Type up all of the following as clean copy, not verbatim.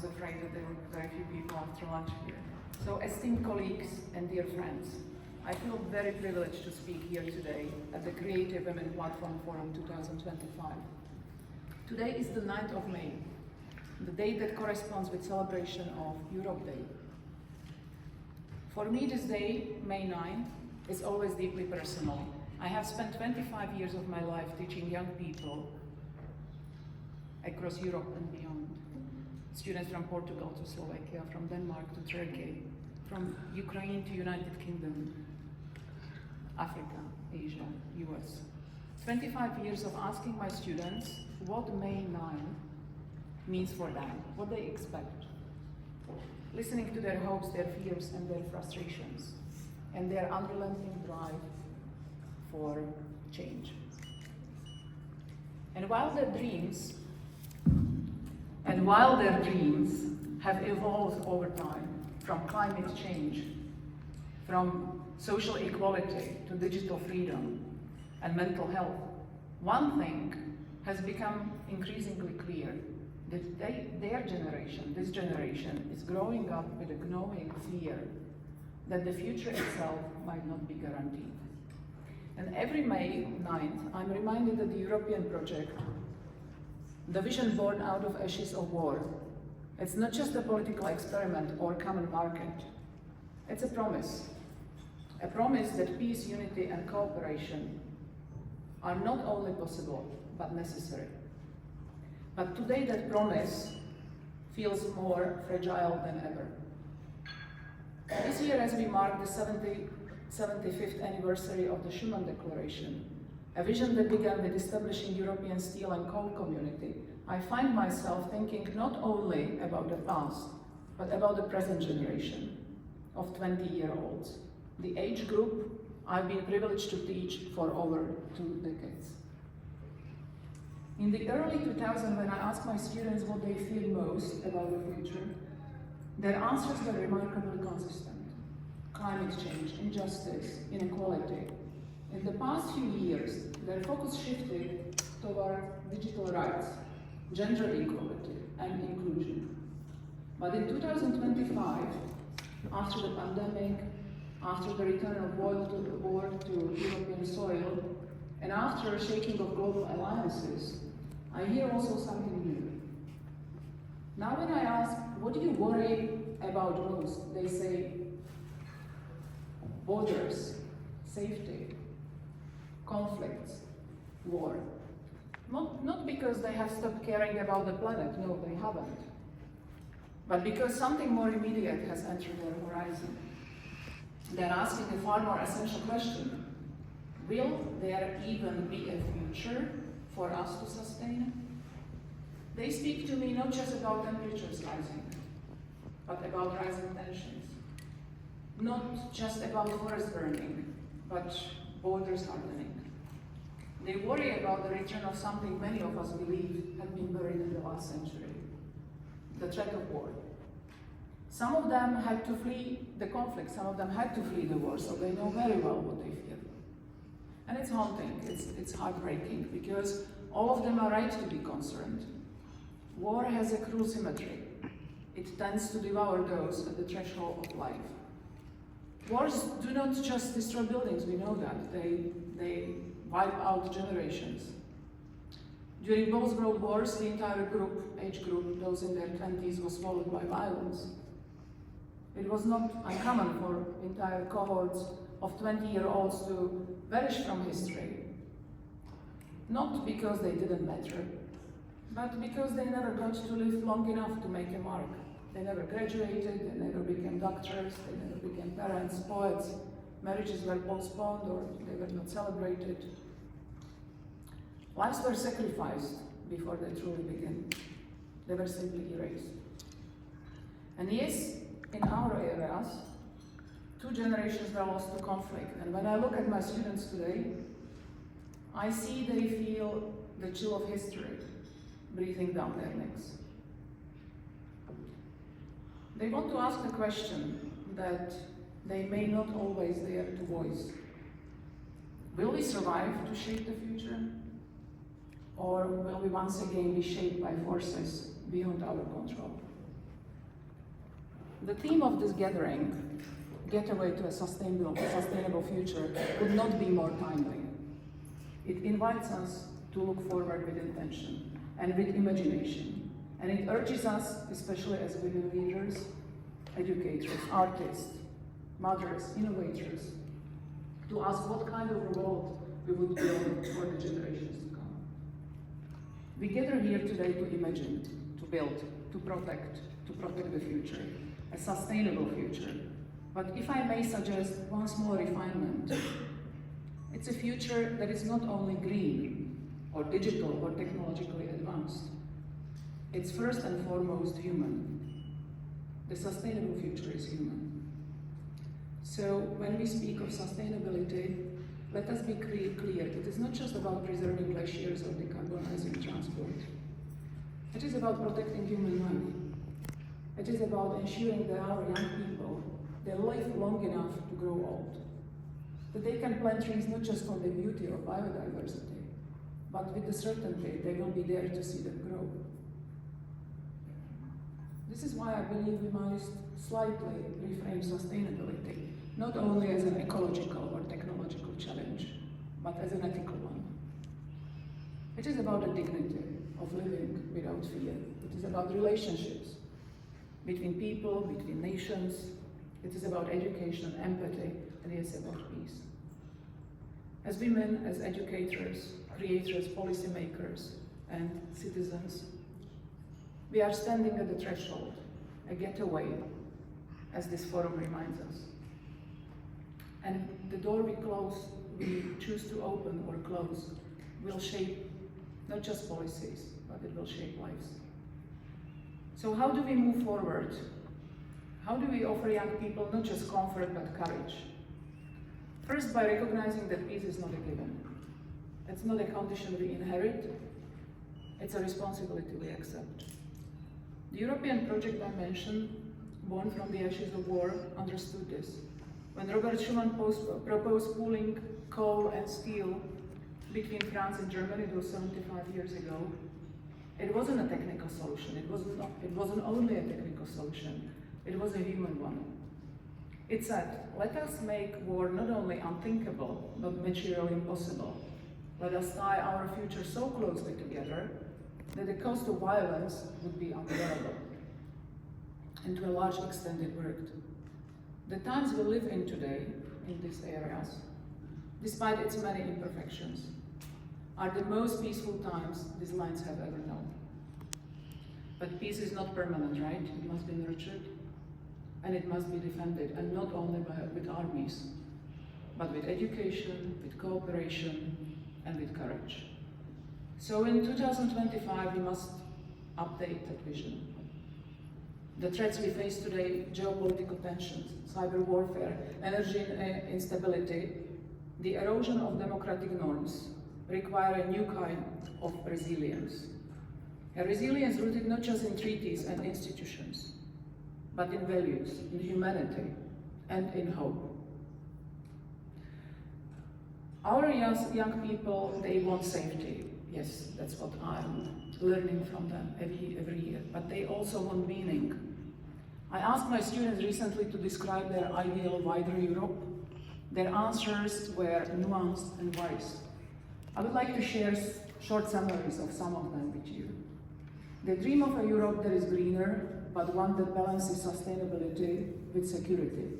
was afraid that there were very few people after lunch here. So, esteemed colleagues and dear friends, I feel very privileged to speak here today at the Creative Women Platform Forum 2025. Today is the 9th of May, the date that corresponds with celebration of Europe Day. For me, this day, May 9, is always deeply personal. I have spent 25 years of my life teaching young people across Europe and beyond. Students from Portugal to Slovakia, from Denmark to Turkey, from Ukraine to United Kingdom, Africa, Asia, US. 25 years of asking my students what May 9 means for them, what they expect. Listening to their hopes, their fears, and their frustrations, and their unrelenting drive for change. And while their dreams have evolved over time, from climate change, from social equality to digital freedom and mental health, one thing has become increasingly clear, that their generation, this generation, is growing up with a gnawing fear that the future itself might not be guaranteed. And every May 9th, I'm reminded that the European project, the vision born out of ashes of war, it's not just a political experiment or common market. It's a promise that peace, unity, and cooperation are not only possible, but necessary. But today that promise feels more fragile than ever. This year, as we mark the 75th anniversary of the Schuman Declaration, a vision that began with establishing European steel and coal community, I find myself thinking not only about the past, but about the present generation of 20-year-olds, the age group I've been privileged to teach for over 2 decades. In the early 2000s, when I asked my students what they fear most about the future, their answers were remarkably consistent. Climate change, injustice, inequality. In the past few years, their focus shifted toward digital rights, gender equality, and inclusion. But in 2025, after the pandemic, after the return of war to European soil, and after a shaking of global alliances, I hear also something new. Now when I ask, what do you worry about most? They say, borders, safety, conflicts, war. Not because they have stopped caring about the planet, no, they haven't. But because something more immediate has entered their horizon. They're asking a far more essential question. Will there even be a future for us to sustain? They speak to me not just about temperatures rising, but about rising tensions. Not just about forest burning, but borders hardening. They worry about the return of something many of us believe had been buried in the last century, the threat of war. Some of them had to flee the conflict, some of them had to flee the war, so they know very well what they fear. And it's haunting, it's heartbreaking, because all of them are right to be concerned. War has a cruel symmetry. It tends to devour those at the threshold of life. Wars do not just destroy buildings, we know that. They wipe out generations. During both world wars, the entire age group, those in their 20s, was swallowed by violence. It was not uncommon for entire cohorts of 20-year-olds to vanish from history. Not because they didn't matter, but because they never got to live long enough to make a mark. They never graduated, they never became doctors, they never became parents, poets. Marriages were postponed or they were not celebrated. Lives were sacrificed before they truly began. They were simply erased. And yes, in our areas, 2 generations were lost to conflict. And when I look at my students today, I see they feel the chill of history breathing down their necks. They want to ask the question that they may not always dare to voice. Will we survive to shape the future? Or will we once again be shaped by forces beyond our control? The theme of this gathering, Getaway to a Sustainable Future, could not be more timely. It invites us to look forward with intention and with imagination, and it urges us, especially as women leaders, educators, artists, mothers, innovators, to ask what kind of a world we would build for the generations to come. We gather here today to imagine, to build, to protect the future, a sustainable future. But if I may suggest one small refinement, it's a future that is not only green, or digital, or technologically advanced. It's first and foremost human. The sustainable future is human. So when we speak of sustainability, let us be clear. It is not just about preserving glaciers or decarbonizing transport. It is about protecting human life. It is about ensuring that our young people, they live long enough to grow old. That they can plant trees not just for the beauty or biodiversity, but with the certainty they will be there to see them grow. This is why I believe we must slightly reframe sustainability, not only as an ecological or technological challenge, but as an ethical one. It is about the dignity of living without fear. It is about relationships between people, between nations. It is about education, empathy, and it is about peace. As women, as educators, creators, policymakers, and citizens, we are standing at the threshold, a getaway, as this forum reminds us. And the door we choose to open or close, will shape not just policies, but it will shape lives. So how do we move forward? How do we offer young people not just comfort, but courage? First, by recognizing that peace is not a given. It's not a condition we inherit, it's a responsibility we accept. The European project dimension, born from the ashes of war, understood this. When Robert Schuman proposed pooling coal and steel between France and Germany, it was 75 years ago, it wasn't a technical solution. It wasn't only a technical solution, it was a human one. It said, let us make war not only unthinkable, but materially impossible. Let us tie our future so closely together that the cost of violence would be unbearable. And to a large extent it worked. The times we live in today, in these areas, despite its many imperfections, are the most peaceful times these lands have ever known. But peace is not permanent, right? It must be nurtured, and it must be defended, and not only with armies, but with education, with cooperation, and with courage. So in 2025, we must update that vision. The threats we face today, geopolitical tensions, cyber warfare, energy instability, the erosion of democratic norms, require a new kind of resilience. A resilience rooted not just in treaties and institutions, but in values, in humanity, and in hope. Our young people, they want safety. Yes, that's what I'm learning from them every year, but they also want meaning. I asked my students recently to describe their ideal wider Europe. Their answers were nuanced and wise. I would like to share short summaries of some of them with you. They dream of a Europe that is greener, but one that balances sustainability with security,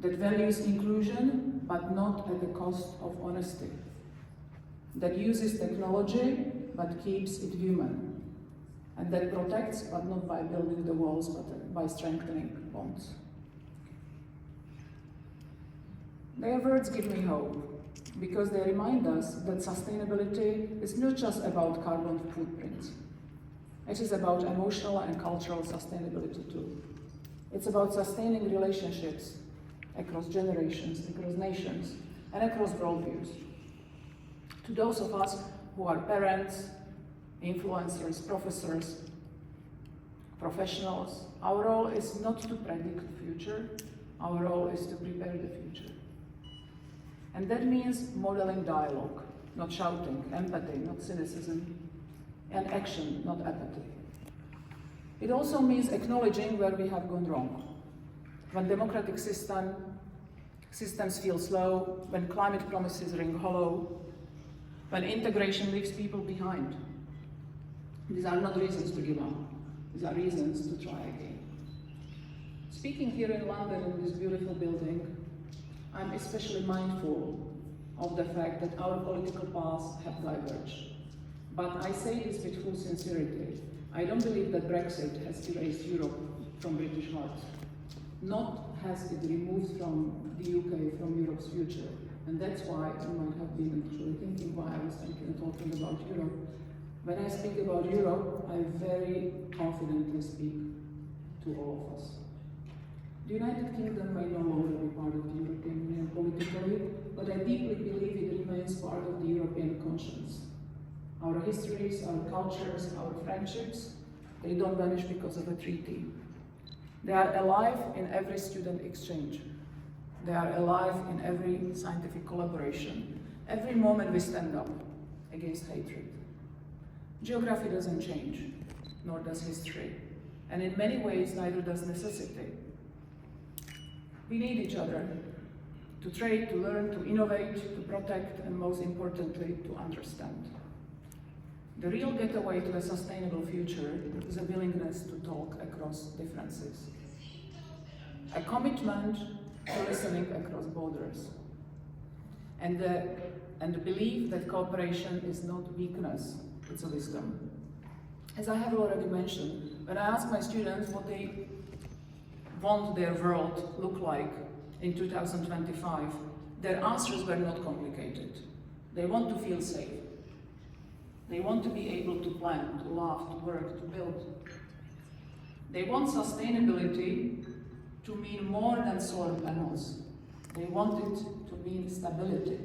that values inclusion, but not at the cost of honesty, that uses technology, but keeps it human, and that protects, but not by building the walls, but by strengthening bonds. Their words give me hope, because they remind us that sustainability is not just about carbon footprints. It is about emotional and cultural sustainability too. It's about sustaining relationships across generations, across nations, and across worldviews. To those of us who are parents, influencers, professors, professionals, our role is not to predict the future, our role is to prepare the future. And that means modeling dialogue, not shouting, empathy, not cynicism, and action, not apathy. It also means acknowledging where we have gone wrong. When democratic systems feel slow, when climate promises ring hollow, when integration leaves people behind. These are not reasons to give up. These are reasons to try again. Speaking here in London in this beautiful building, I'm especially mindful of the fact that our political paths have diverged. But I say this with full sincerity. I don't believe that Brexit has erased Europe from British hearts. Not has it removed from the UK from Europe's future. And that's why you might have been actually thinking why I was thinking and talking about Europe. When I speak about Europe, I very confidently speak to all of us. The United Kingdom may no longer be part of the European Union politically, but I deeply believe it remains part of the European conscience. Our histories, our cultures, our friendships, they don't vanish because of a treaty. They are alive in every student exchange. They are alive in every scientific collaboration, every moment we stand up against hatred. Geography doesn't change, nor does history, and in many ways neither does necessity. We need each other to trade, to learn, to innovate, to protect, and most importantly, to understand. The real getaway to a sustainable future is a willingness to talk across differences. A commitment to listening across borders. And the belief that cooperation is not weakness, it's a wisdom. As I have already mentioned, when I ask my students what they want their world to look like in 2025, their answers were not complicated. They want to feel safe. They want to be able to plan, to laugh, to work, to build. They want sustainability to mean more than solar panels. They want it to mean stability,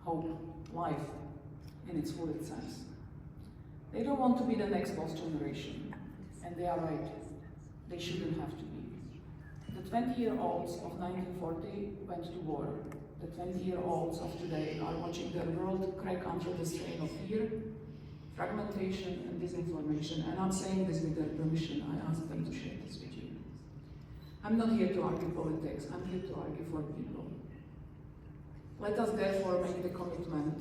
hope, life in its fullest sense. They don't want to be the next lost generation, and they are right. They shouldn't have to be. The 20-year-olds of 1940 went to war. The 20-year-olds of today are watching their world crack under the strain of fear, fragmentation, and disinformation. And I'm saying this with their permission. I ask them to share this with you. I'm not here to argue politics. I'm here to argue for people. Let us therefore make the commitment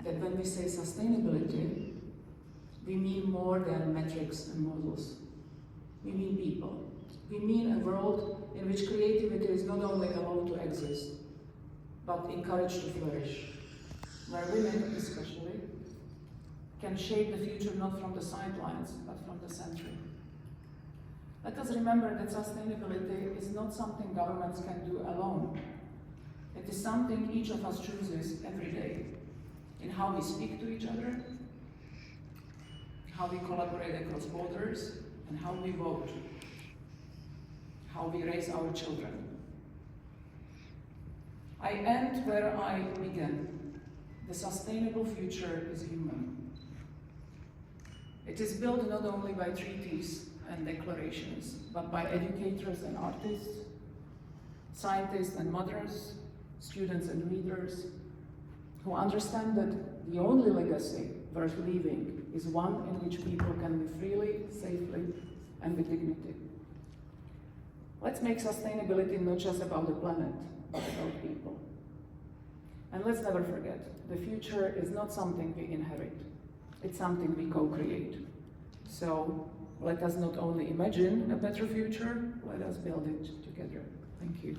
that when we say sustainability, we mean more than metrics and models. We mean people. We mean a world in which creativity is not only allowed to exist, but encouraged to flourish, where women especially can shape the future not from the sidelines, but from the center. Let us remember that sustainability is not something governments can do alone. It is something each of us chooses every day, in how we speak to each other, how we collaborate across borders, and how we vote, how we raise our children. I end where I began. The sustainable future is human. It is built not only by treaties and declarations, but by educators and artists, scientists and mothers, students and leaders, who understand that the only legacy worth leaving is one in which people can live freely, safely, and with dignity. Let's make sustainability not just about the planet, but about people. And let's never forget, the future is not something we inherit, it's something we co-create. So let us not only imagine a better future, let us build it together. Thank you.